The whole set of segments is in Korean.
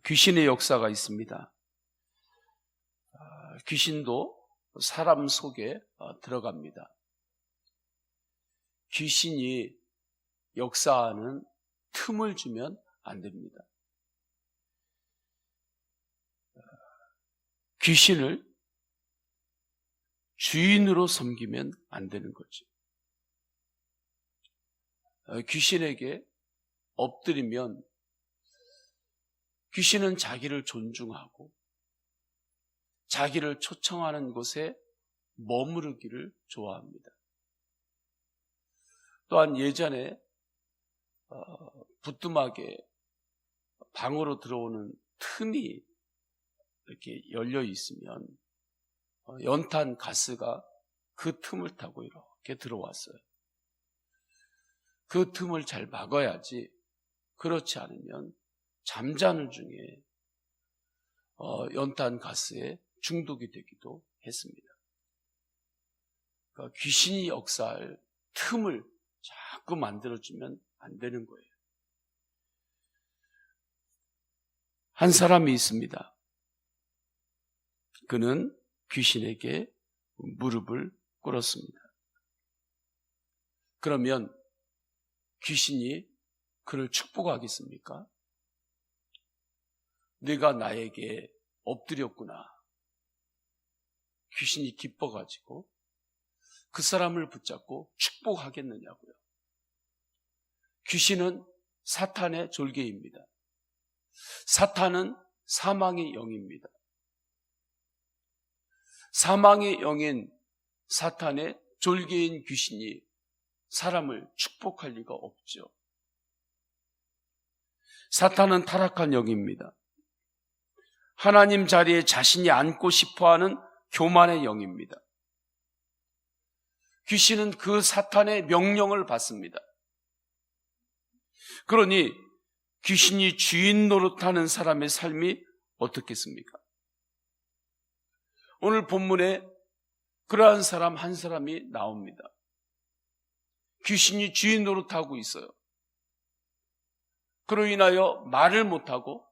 귀신의 역사가 있습니다. 귀신도 사람 속에 들어갑니다. 귀신이 역사하는 틈을 주면 안 됩니다. 귀신을 주인으로 섬기면 안 되는 거죠. 귀신에게 엎드리면 귀신은 자기를 존중하고 자기를 초청하는 곳에 머무르기를 좋아합니다. 또한 예전에 부뚜막에 방으로 들어오는 틈이 이렇게 열려 있으면 연탄 가스가 그 틈을 타고 이렇게 들어왔어요. 그 틈을 잘 막아야지, 그렇지 않으면 잠자는 중에 연탄 가스에 중독이 되기도 했습니다. 그러니까 귀신이 역사할 틈을 자꾸 만들어주면 안 되는 거예요. 한 사람이 있습니다. 그는 귀신에게 무릎을 꿇었습니다. 그러면 귀신이 그를 축복하겠습니까? 네가 나에게 엎드렸구나. 귀신이 기뻐가지고 그 사람을 붙잡고 축복하겠느냐고요. 귀신은 사탄의 졸개입니다. 사탄은 사망의 영입니다. 사망의 영인 사탄의 졸개인 귀신이 사람을 축복할 리가 없죠. 사탄은 타락한 영입니다. 하나님 자리에 자신이 앉고 싶어하는 교만의 영입니다. 귀신은 그 사탄의 명령을 받습니다. 그러니 귀신이 주인 노릇하는 사람의 삶이 어떻겠습니까? 오늘 본문에 그러한 사람 한 사람이 나옵니다. 귀신이 주인 노릇하고 있어요. 그로 인하여 말을 못하고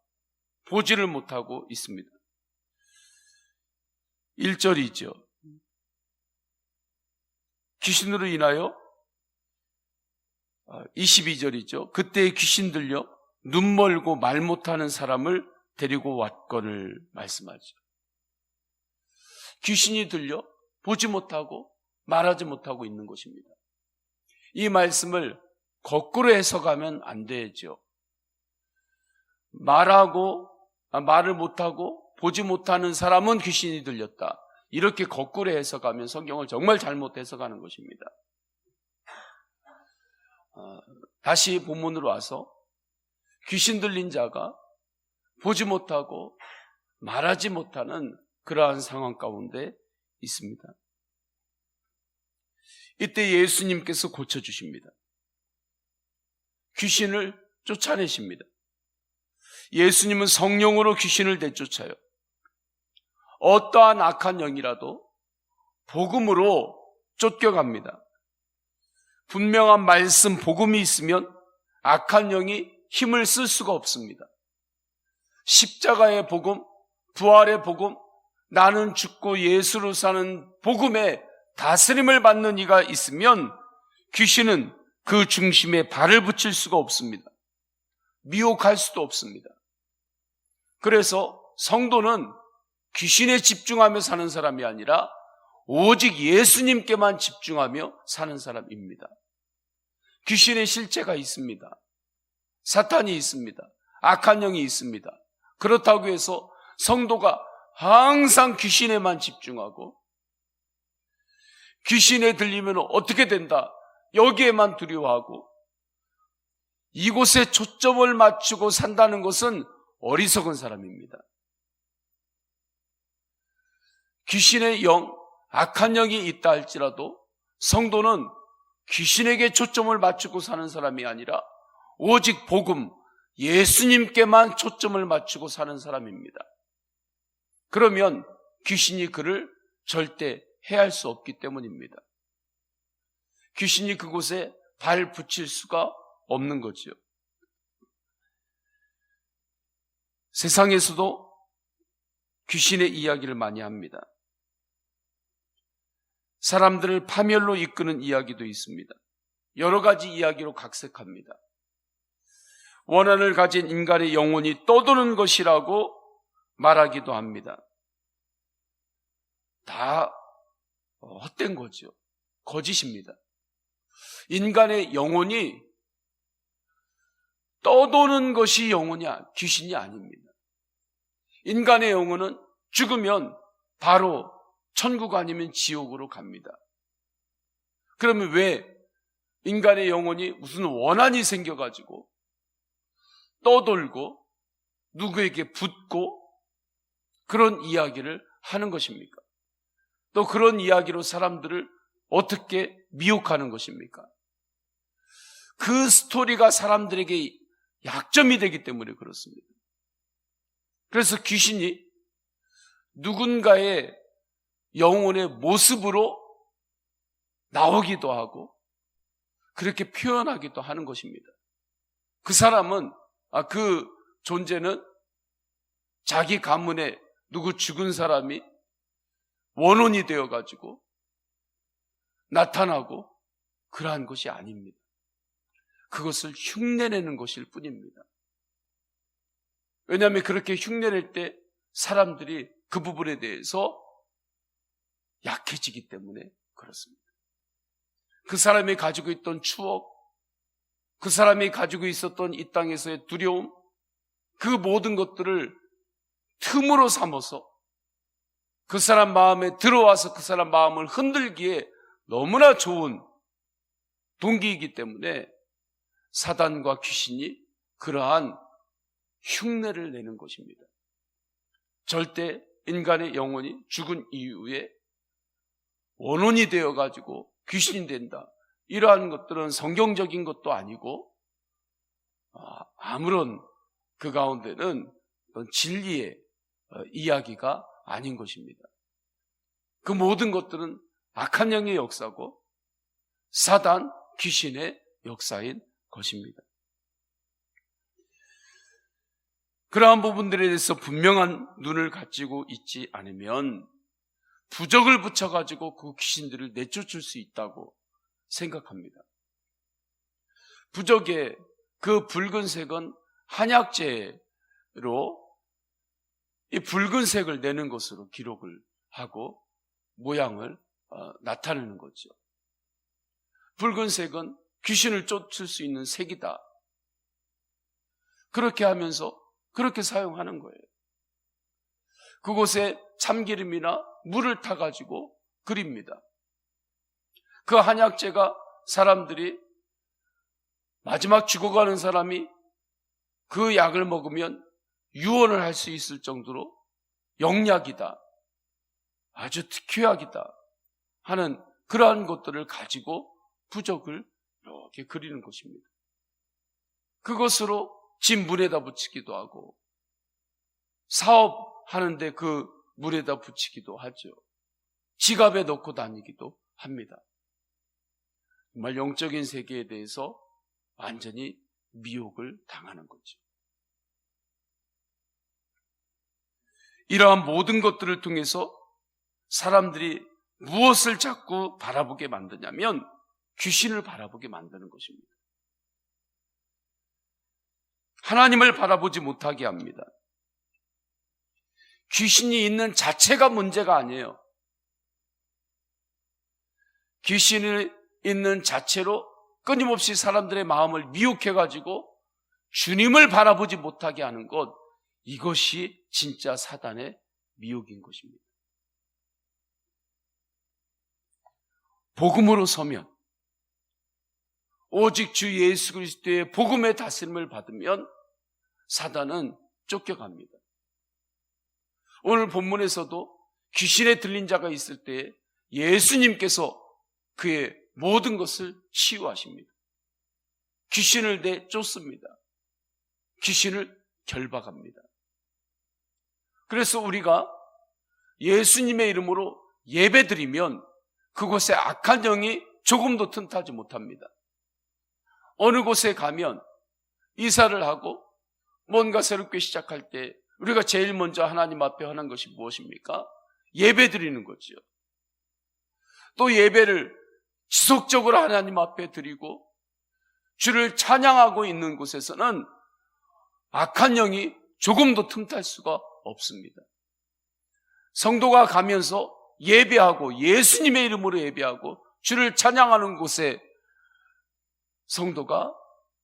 보지를 못하고 있습니다. 1절이죠. 귀신으로 인하여 22절이죠. 그때 귀신 들려 눈 멀고 말 못하는 사람을 데리고 왔거늘 말씀하죠. 귀신이 들려 보지 못하고 말하지 못하고 있는 것입니다. 이 말씀을 거꾸로 해석하면 안 되죠. 말을 못하고 보지 못하는 사람은 귀신이 들렸다. 이렇게 거꾸로 해석하면 성경을 정말 잘못 해석하는 것입니다. 다시 본문으로 와서 귀신 들린 자가 보지 못하고 말하지 못하는 그러한 상황 가운데 있습니다. 이때 예수님께서 고쳐주십니다. 귀신을 쫓아내십니다. 예수님은 성령으로 귀신을 내쫓아요. 어떠한 악한 영이라도 복음으로 쫓겨갑니다. 분명한 말씀, 복음이 있으면 악한 영이 힘을 쓸 수가 없습니다. 십자가의 복음, 부활의 복음, 나는 죽고 예수로 사는 복음에 다스림을 받는 이가 있으면 귀신은 그 중심에 발을 붙일 수가 없습니다. 미혹할 수도 없습니다. 그래서 성도는 귀신에 집중하며 사는 사람이 아니라 오직 예수님께만 집중하며 사는 사람입니다. 귀신의 실체가 있습니다. 사탄이 있습니다. 악한 영이 있습니다. 그렇다고 해서 성도가 항상 귀신에만 집중하고 귀신에 들리면 어떻게 된다, 여기에만 두려워하고 이곳에 초점을 맞추고 산다는 것은 어리석은 사람입니다. 귀신의 영, 악한 영이 있다 할지라도 성도는 귀신에게 초점을 맞추고 사는 사람이 아니라 오직 복음, 예수님께만 초점을 맞추고 사는 사람입니다. 그러면 귀신이 그를 절대 해할 수 없기 때문입니다. 귀신이 그곳에 발 붙일 수가 없는 거죠. 세상에서도 귀신의 이야기를 많이 합니다. 사람들을 파멸로 이끄는 이야기도 있습니다. 여러 가지 이야기로 각색합니다. 원한을 가진 인간의 영혼이 떠도는 것이라고 말하기도 합니다. 다 헛된 거죠. 거짓입니다. 인간의 영혼이 떠도는 것이 귀신이 아닙니다. 인간의 영혼은 죽으면 바로 천국 아니면 지옥으로 갑니다. 그러면 왜 인간의 영혼이 무슨 원한이 생겨가지고 떠돌고 누구에게 붙고 그런 이야기를 하는 것입니까? 또 그런 이야기로 사람들을 어떻게 미혹하는 것입니까? 그 스토리가 사람들에게 약점이 되기 때문에 그렇습니다. 그래서 귀신이 누군가의 영혼의 모습으로 나오기도 하고 그렇게 표현하기도 하는 것입니다. 그 사람은, 그 존재는 자기 가문에 누구 죽은 사람이 원혼이 되어가지고 나타나고 그러한 것이 아닙니다. 그것을 흉내내는 것일 뿐입니다. 왜냐하면 그렇게 흉내낼 때 사람들이 그 부분에 대해서 약해지기 때문에 그렇습니다. 그 사람이 가지고 있던 추억, 그 사람이 가지고 있었던 이 땅에서의 두려움, 그 모든 것들을 틈으로 삼아서 그 사람 마음에 들어와서 그 사람 마음을 흔들기에 너무나 좋은 동기이기 때문에 사단과 귀신이 그러한 흉내를 내는 것입니다. 절대 인간의 영혼이 죽은 이후에 원혼이 되어가지고 귀신이 된다, 이러한 것들은 성경적인 것도 아니고 아무런 그 가운데는 진리의 이야기가 아닌 것입니다. 그 모든 것들은 악한 영의 역사고 사단, 귀신의 역사인 것입니다. 그러한 부분들에 대해서 분명한 눈을 가지고 있지 않으면 부적을 붙여가지고 그 귀신들을 내쫓을 수 있다고 생각합니다. 부적의 그 붉은색은 한약재로 이 붉은색을 내는 것으로 기록을 하고 모양을 나타내는 거죠. 붉은색은 귀신을 쫓을 수 있는 색이다. 그렇게 하면서 그렇게 사용하는 거예요. 그곳에 참기름이나 물을 타가지고 그립니다. 그 한약재가 사람들이 마지막 죽어가는 사람이 그 약을 먹으면 유언을 할 수 있을 정도로 영약이다, 아주 특효약이다 하는 그러한 것들을 가지고 부적을 이렇게 그리는 것입니다. 그것으로 집 문에다 붙이기도 하고 사업하는데 그 문에다 붙이기도 하죠. 지갑에 넣고 다니기도 합니다. 정말 영적인 세계에 대해서 완전히 미혹을 당하는 거죠. 이러한 모든 것들을 통해서 사람들이 무엇을 자꾸 바라보게 만드냐면 귀신을 바라보게 만드는 것입니다. 하나님을 바라보지 못하게 합니다. 귀신이 있는 자체가 문제가 아니에요. 귀신이 있는 자체로 끊임없이 사람들의 마음을 미혹해가지고 주님을 바라보지 못하게 하는 것, 이것이 진짜 사단의 미혹인 것입니다. 복음으로 서면, 오직 주 예수 그리스도의 복음의 다스림을 받으면 사단은 쫓겨갑니다. 오늘 본문에서도 귀신에 들린 자가 있을 때 예수님께서 그의 모든 것을 치유하십니다. 귀신을 내쫓습니다. 귀신을 결박합니다. 그래서 우리가 예수님의 이름으로 예배드리면 그곳에 악한 영이 조금도 틈타지 못합니다. 어느 곳에 가면 이사를 하고 뭔가 새롭게 시작할 때 우리가 제일 먼저 하나님 앞에 하는 것이 무엇입니까? 예배 드리는 거지요. 또 예배를 지속적으로 하나님 앞에 드리고 주를 찬양하고 있는 곳에서는 악한 영이 조금도 틈탈 수가 없습니다. 성도가 가면서 예배하고 예수님의 이름으로 예배하고 주를 찬양하는 곳에 성도가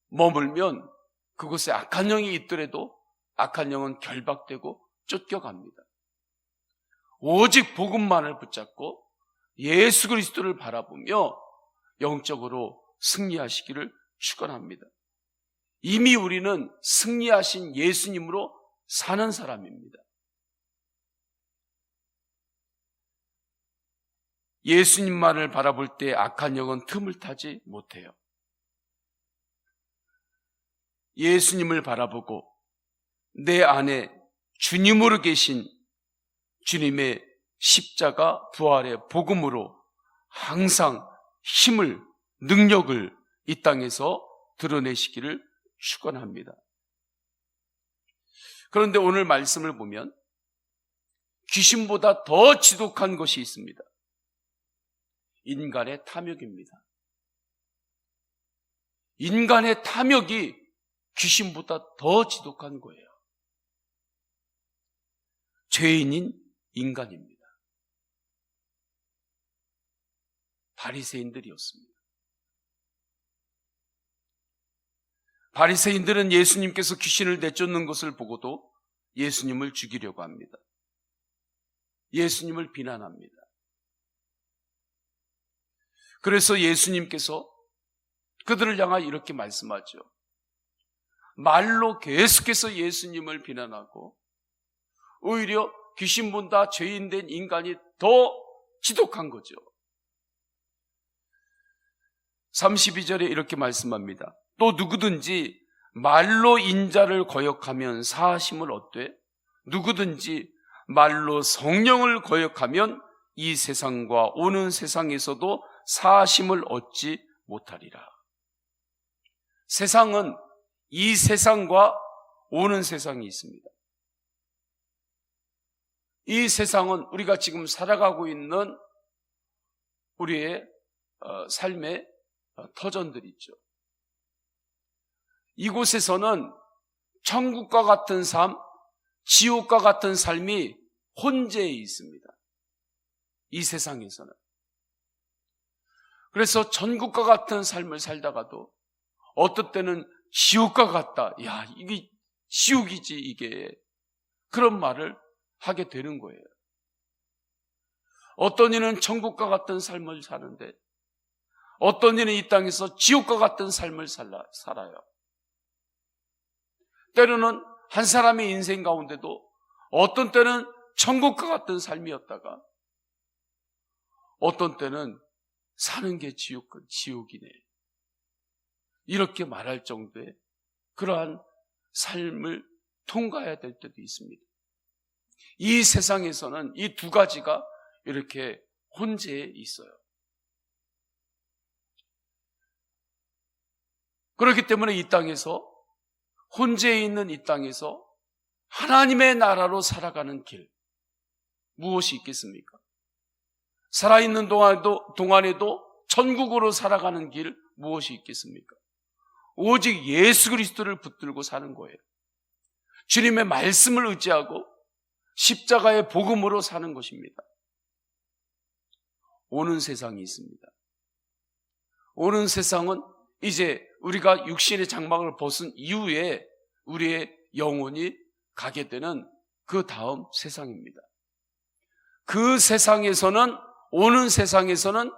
머물면 그곳에 악한 영이 있더라도 악한 영은 결박되고 쫓겨갑니다. 오직 복음만을 붙잡고 예수 그리스도를 바라보며 영적으로 승리하시기를 축원합니다. 이미 우리는 승리하신 예수님으로 사는 사람입니다. 예수님만을 바라볼 때 악한 영은 틈을 타지 못해요. 예수님을 바라보고 내 안에 주님으로 계신 주님의 십자가 부활의 복음으로 항상 힘을, 능력을 이 땅에서 드러내시기를 축원합니다. 그런데 오늘 말씀을 보면 귀신보다 더 지독한 것이 있습니다. 인간의 탐욕입니다. 인간의 탐욕이 귀신보다 더 지독한 거예요. 죄인인 인간입니다. 바리새인들이었습니다. 바리새인들은 예수님께서 귀신을 내쫓는 것을 보고도 예수님을 죽이려고 합니다. 예수님을 비난합니다. 그래서 예수님께서 그들을 향하여 이렇게 말씀하죠. 말로 계속해서 예수님을 비난하고 오히려 귀신보다 죄인된 인간이 더 지독한 거죠. 32절에 이렇게 말씀합니다. 또 누구든지 말로 인자를 거역하면 사하심을 얻되 누구든지 말로 성령을 거역하면 이 세상과 오는 세상에서도 사하심을 얻지 못하리라. 세상은 이 세상과 오는 세상이 있습니다. 이 세상은 우리가 지금 살아가고 있는 우리의 삶의 터전들이 있죠. 이곳에서는 천국과 같은 삶, 지옥과 같은 삶이 혼재해 있습니다. 이 세상에서는. 그래서 천국과 같은 삶을 살다가도 어떨 때는 지옥과 같다. 야, 이게 지옥이지 이게. 그런 말을 하게 되는 거예요. 어떤 이는 천국과 같은 삶을 사는데 어떤 이는 이 땅에서 지옥과 같은 삶을 살아요. 때로는 한 사람의 인생 가운데도 어떤 때는 천국과 같은 삶이었다가 어떤 때는 사는 게 지옥이네. 이렇게 말할 정도의 그러한 삶을 통과해야 될 때도 있습니다. 이 세상에서는 이 두 가지가 이렇게 혼재해 있어요. 그렇기 때문에 이 땅에서 혼재해 있는 이 땅에서 하나님의 나라로 살아가는 길 무엇이 있겠습니까? 살아있는 동안에도 천국으로 살아가는 길 무엇이 있겠습니까? 오직 예수 그리스도를 붙들고 사는 거예요. 주님의 말씀을 의지하고 십자가의 복음으로 사는 것입니다. 오는 세상이 있습니다. 오는 세상은 이제 우리가 육신의 장막을 벗은 이후에 우리의 영혼이 가게 되는 그 다음 세상입니다. 그 세상에서는 오는 세상에서는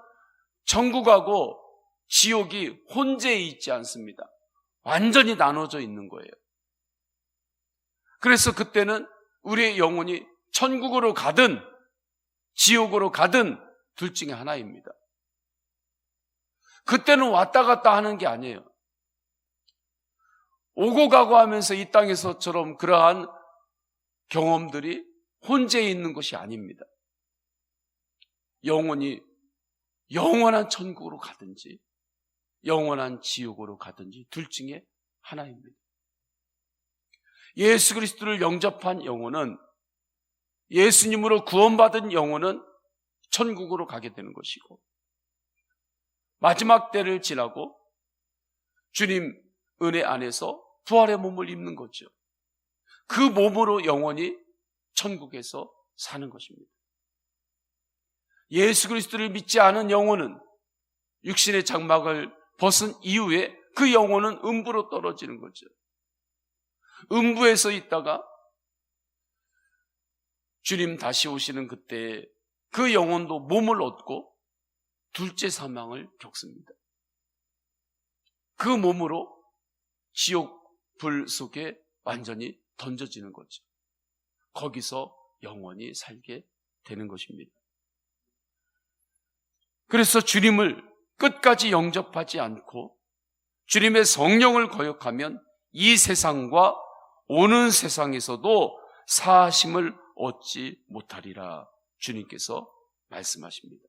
천국하고 지옥이 혼재해 있지 않습니다. 완전히 나눠져 있는 거예요. 그래서 그때는 우리의 영혼이 천국으로 가든 지옥으로 가든 둘 중에 하나입니다. 그때는 왔다 갔다 하는 게 아니에요. 오고 가고 하면서 이 땅에서처럼 그러한 경험들이 혼재해 있는 것이 아닙니다. 영혼이 영원한 천국으로 가든지 영원한 지옥으로 가든지 둘 중에 하나입니다. 예수 그리스도를 영접한 영혼은, 예수님으로 구원받은 영혼은 천국으로 가게 되는 것이고, 마지막 때를 지나고 주님 은혜 안에서 부활의 몸을 입는 거죠. 그 몸으로 영원히 천국에서 사는 것입니다. 예수 그리스도를 믿지 않은 영혼은 육신의 장막을 벗은 이후에 그 영혼은 음부로 떨어지는 거죠. 음부에서 있다가 주님 다시 오시는 그때 그 영혼도 몸을 얻고 둘째 사망을 겪습니다. 그 몸으로 지옥 불 속에 완전히 던져지는 거죠. 거기서 영원히 살게 되는 것입니다. 그래서 주님을 끝까지 영접하지 않고 주님의 성령을 거역하면 이 세상과 오는 세상에서도 사하심을 얻지 못하리라 주님께서 말씀하십니다.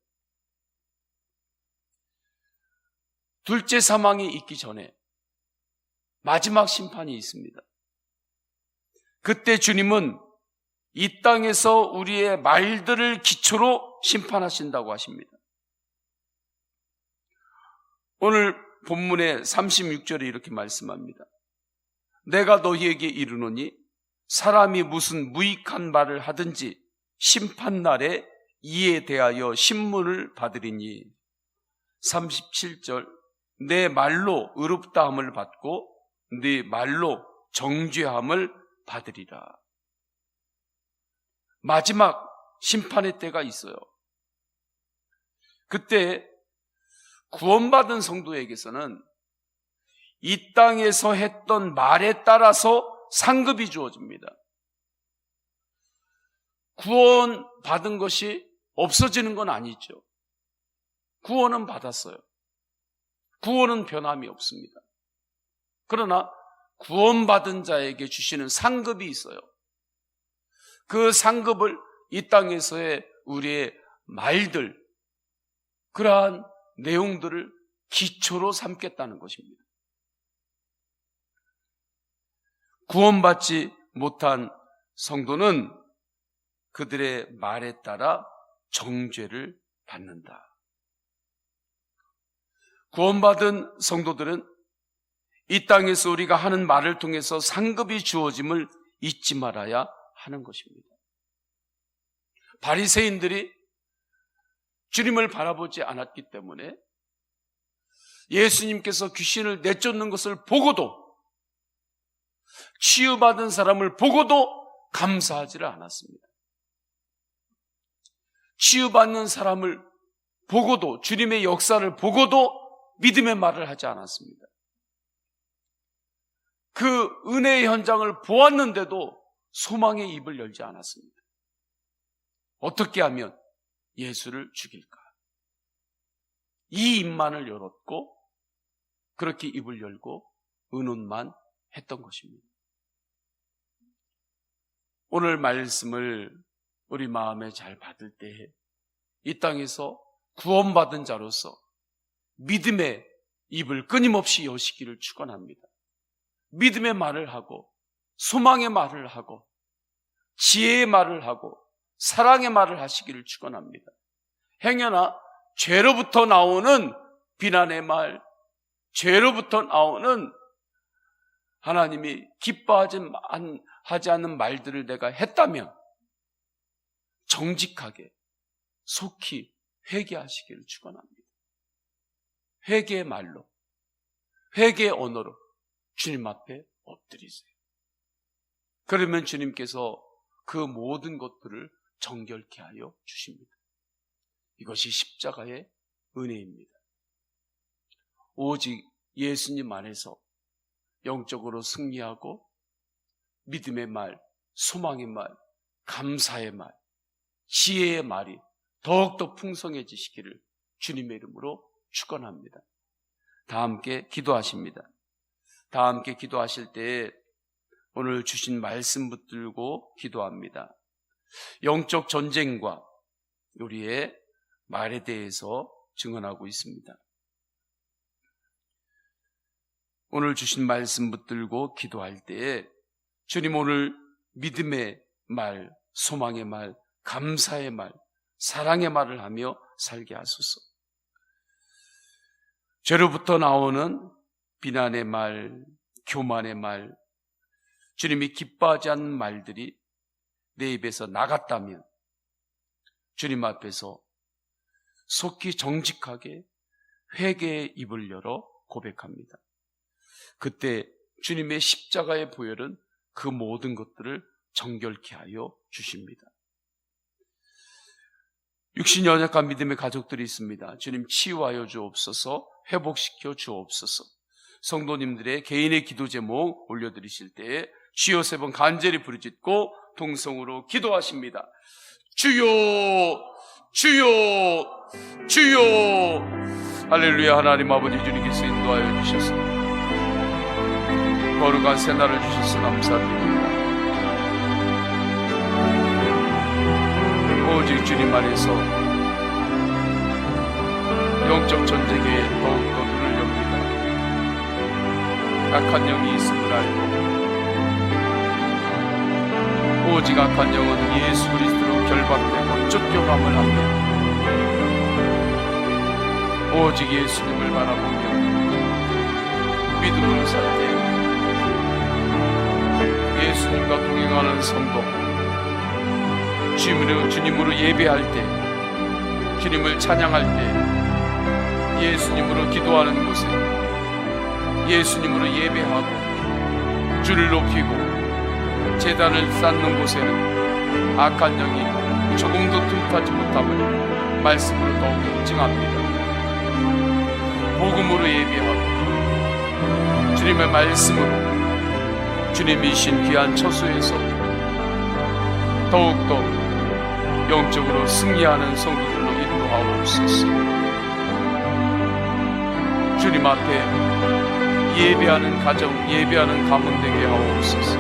둘째 사망이 있기 전에 마지막 심판이 있습니다. 그때 주님은 이 땅에서 우리의 말들을 기초로 심판하신다고 하십니다. 오늘 본문의 36절에 이렇게 말씀합니다. 내가 너희에게 이르노니 사람이 무슨 무익한 말을 하든지 심판날에 이에 대하여 신문을 받으리니. 37절 내 말로 의롭다함을 받고 네 말로 정죄함을 받으리라. 마지막 심판의 때가 있어요. 그때 구원받은 성도에게서는 이 땅에서 했던 말에 따라서 상급이 주어집니다. 구원받은 것이 없어지는 건 아니죠. 구원은 받았어요. 구원은 변함이 없습니다. 그러나 구원받은 자에게 주시는 상급이 있어요. 그 상급을 이 땅에서의 우리의 말들, 그러한 내용들을 기초로 삼겠다는 것입니다. 구원받지 못한 성도는 그들의 말에 따라 정죄를 받는다. 구원받은 성도들은 이 땅에서 우리가 하는 말을 통해서 상급이 주어짐을 잊지 말아야 하는 것입니다. 바리새인들이 주님을 바라보지 않았기 때문에 예수님께서 귀신을 내쫓는 것을 보고도, 치유받은 사람을 보고도 감사하지를 않았습니다. 치유받는 사람을 보고도, 주님의 역사를 보고도 믿음의 말을 하지 않았습니다. 그 은혜의 현장을 보았는데도 소망의 입을 열지 않았습니다. 어떻게 하면 예수를 죽일까? 이 입만을 열었고 그렇게 입을 열고 의논만 했던 것입니다. 오늘 말씀을 우리 마음에 잘 받을 때에 이 땅에서 구원받은 자로서 믿음의 입을 끊임없이 여시기를 축원합니다. 믿음의 말을 하고 소망의 말을 하고 지혜의 말을 하고 사랑의 말을 하시기를 축원합니다. 행여나 죄로부터 나오는 비난의 말, 죄로부터 나오는 하나님이 기뻐하지 않는 말들을 내가 했다면 정직하게 속히 회개하시기를 축원합니다. 회개의 말로, 회개의 언어로 주님 앞에 엎드리세요. 그러면 주님께서 그 모든 것들을 정결케 하여 주십니다. 이것이 십자가의 은혜입니다. 오직 예수님 안에서 영적으로 승리하고 믿음의 말, 소망의 말, 감사의 말, 지혜의 말이 더욱더 풍성해지시기를 주님의 이름으로 축원합니다. 다 함께 기도하십니다. 다 함께 기도하실 때에 오늘 주신 말씀 붙들고 기도합니다. 영적 전쟁과 우리의 말에 대해서 증언하고 있습니다. 오늘 주신 말씀 붙들고 기도할 때에 주님, 오늘 믿음의 말, 소망의 말, 감사의 말, 사랑의 말을 하며 살게 하소서. 죄로부터 나오는 비난의 말, 교만의 말, 주님이 기뻐하지 않는 말들이 내 입에서 나갔다면 주님 앞에서 속히 정직하게 회개의 입을 열어 고백합니다. 그때 주님의 십자가의 보혈은 그 모든 것들을 정결케 하여 주십니다. 육신이 연약한 믿음의 가족들이 있습니다. 주님, 치유하여 주옵소서, 회복시켜 주옵소서. 성도님들의 개인의 기도 제목 올려드리실 때에 주여 3번 간절히 부르짖고 동성으로 기도하십니다. 주여, 주여, 주여. 할렐루야. 하나님 아버지, 주님께서 인도하여 주셔서 거룩한 새날을 주셔서 감사드립니다. 오직 주님 안에서 영적 전쟁에 더욱더 눈을 엽니다. 악한 영이 있음을 알고 오직 악한 영은 예수 그리스도로 결박되고 쫓겨감을 합니다. 오직 예수님을 바라보며 믿음으로 살 때 예수님과 동행하는 성도, 주님으로 예배할 때, 주님을 찬양할 때, 예수님으로 기도하는 곳에, 예수님으로 예배하고 주를 높이고 제단을 쌓는 곳에는 악한 영이 조금도 틈타지 못함을 말씀으로 더욱 입증합니다. 복음으로 예배하고 주님의 말씀으로 주님이신 귀한 처소에서 더욱더 영적으로 승리하는 성도들로 인도하옵소서. 주님 앞에 예배하는 가정, 예배하는 가문 되게 하옵소서.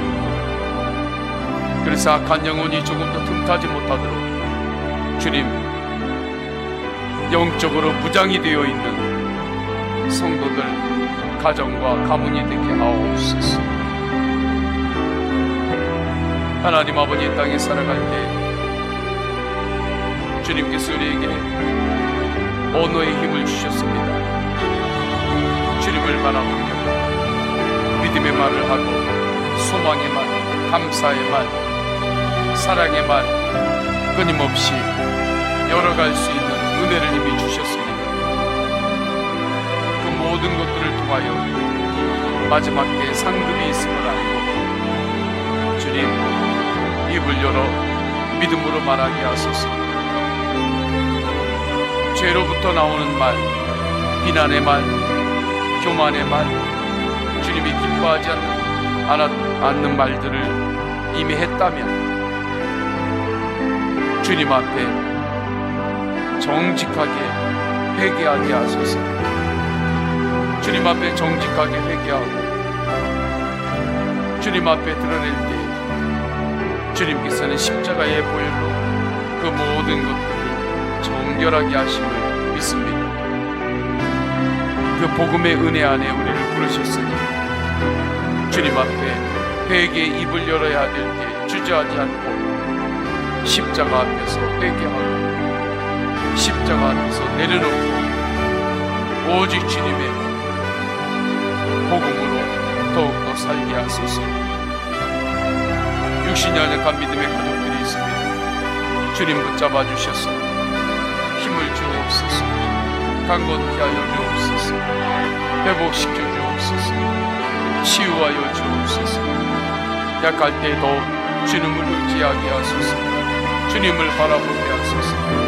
그래서 악한 영혼이 조금 더 틈타지 못하도록 주님, 영적으로 무장이 되어 있는 성도들, 가정과 가문이 되게 하옵소서. 하나님 아버지, 이 땅에 살아갈 때 주님께서 우리에게 언어의 힘을 주셨습니다. 주님을 바라보며 믿음의 말을 하고 소망의 말, 감사의 말, 사랑의 말 끊임없이 열어갈 수 있는 은혜를 이미 주셨습니다. 그 모든 것들을 통하여 마지막 때에 상급이 있음을 알고 주님, 입을 열어 믿음으로 말하게 하소서. 죄로부터 나오는 말, 비난의 말, 교만의 말, 주님이 기뻐하지 않는 말들을 이미 했다면 주님 앞에 정직하게 회개하게 하소서. 주님 앞에 정직하게 회개하고 주님 앞에 드러낼 때 주님께서는 십자가의 보혈로 그 모든 것들을 정결하게 하심을 믿습니다. 그 복음의 은혜 안에 우리를 부르셨으니 주님 앞에 회개의 입을 열어야 될 때 주저하지 않고 십자가 앞에서 회개하고 십자가 앞에서 내려놓고 오직 주님의 복음으로 더욱더 살게 하소서. 육신이 연약한 믿음의 가족들이 있습니다. 주님 붙잡아 주셔서 힘을 주옵소서. 강건케 하여 주옵소서. 회복시켜 주옵소서. 치유하여 주옵소서. 약할 때 더욱 주님을 의지하게 하소서. 주님을 바라보게 하소서.